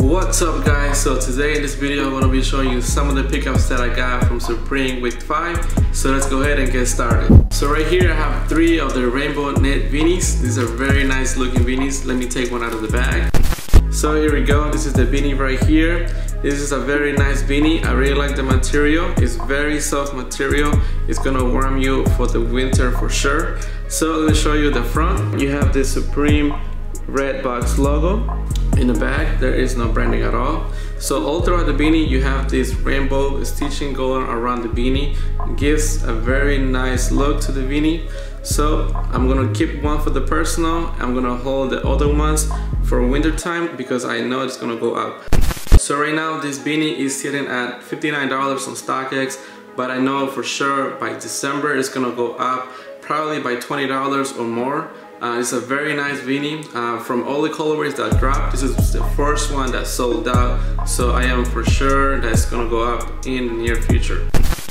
What's up guys? So today in this video I'm going to be showing you some of the pickups that I got from Supreme Week 5. So let's go ahead and get started. So right here I have 3 of the rainbow knit beanies. These are very nice looking beanies. Let me take one out of the bag. So here we go. This is the beanie right here. This is a very nice beanie. I really like the material. It's very soft material. It's gonna warm you for the winter for sure. So let me show you the front. You have the Supreme red box logo. In the back there is no branding at all. So all throughout the beanie you have this rainbow stitching going around the beanie. It gives a very nice look to the beanie. So I'm gonna keep one for the personal. I'm gonna hold the other ones for winter time because I know it's gonna go up. So right now this beanie is sitting at $59 on StockX, but I know for sure by December it's gonna go up, probably by $20 or more. It's a very nice beanie. From all the colorways that dropped, this is the first one that sold out, so I am for sure that it's gonna go up in the near future.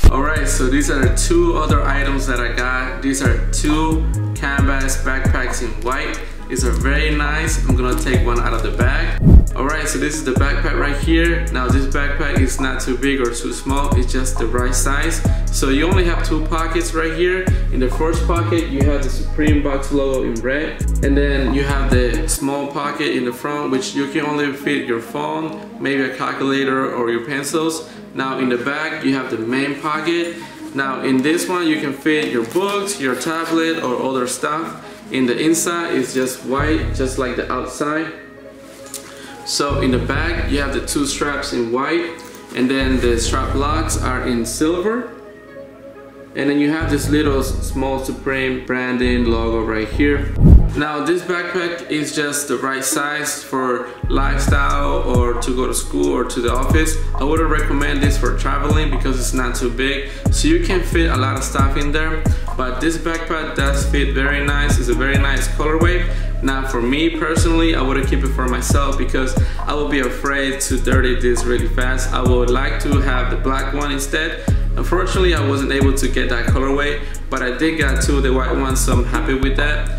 Alright, so these are the 2 other items that I got. These are 2 canvas backpacks in white. These are very nice. I'm gonna take one out of the bag. Alright, so this is the backpack right here. Now this backpack is not too big or too small, it's just the right size. So you only have 2 pockets right here. In the first pocket you have the Supreme box logo in red, and then you have the small pocket in the front which you can only fit your phone, maybe a calculator or your pencils. Now in the back you have the main pocket. Now in this one you can fit your books, your tablet or other stuff. In the inside it's just white, just like the outside. So in the back you have the 2 straps in white, and then the strap locks are in silver. And then you have this little small Supreme branding logo right here. Now this backpack is just the right size for lifestyle or to go to school or to the office. I wouldn't recommend this for traveling because it's not too big. So you can fit a lot of stuff in there. But this backpack does fit very nice. It's a very nice colorway. Now for me personally, I wouldn't keep it for myself because I would be afraid to dirty this really fast. I would like to have the black one instead. Unfortunately, I wasn't able to get that colorway, but I did get 2 of the white ones, so I'm happy with that.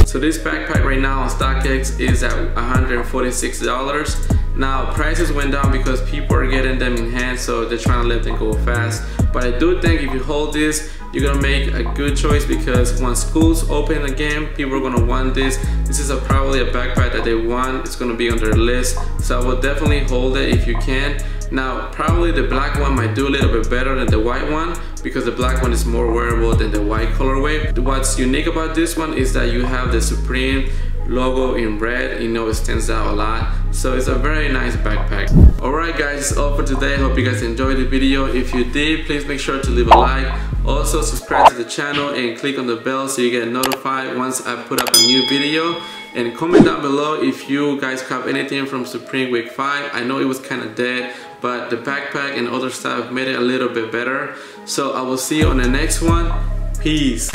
So this backpack right now on StockX is at $146. Now prices went down because people are getting them in hand, so they're trying to let them go fast. But I do think if you hold this, you're gonna make a good choice because when schools open again, people are gonna want this. This is probably a backpack that they want. It's gonna be on their list, so I would definitely hold it if you can. Now probably the black one might do a little bit better than the white one because the black one is more wearable than the white colorway. What's unique about this one is that you have the Supreme logo in red. You know, it stands out a lot, so it's a very nice backpack. Alright guys, that's all for today. Hope you guys enjoyed the video. If you did, please make sure to leave a like. Also subscribe to the channel and click on the bell so you get notified once I put up a new video. And comment down below if you guys cop anything from Supreme Week 5. I know it was kind of dead, but the backpack and other stuff made it a little bit better. So I will see you on the next one. Peace.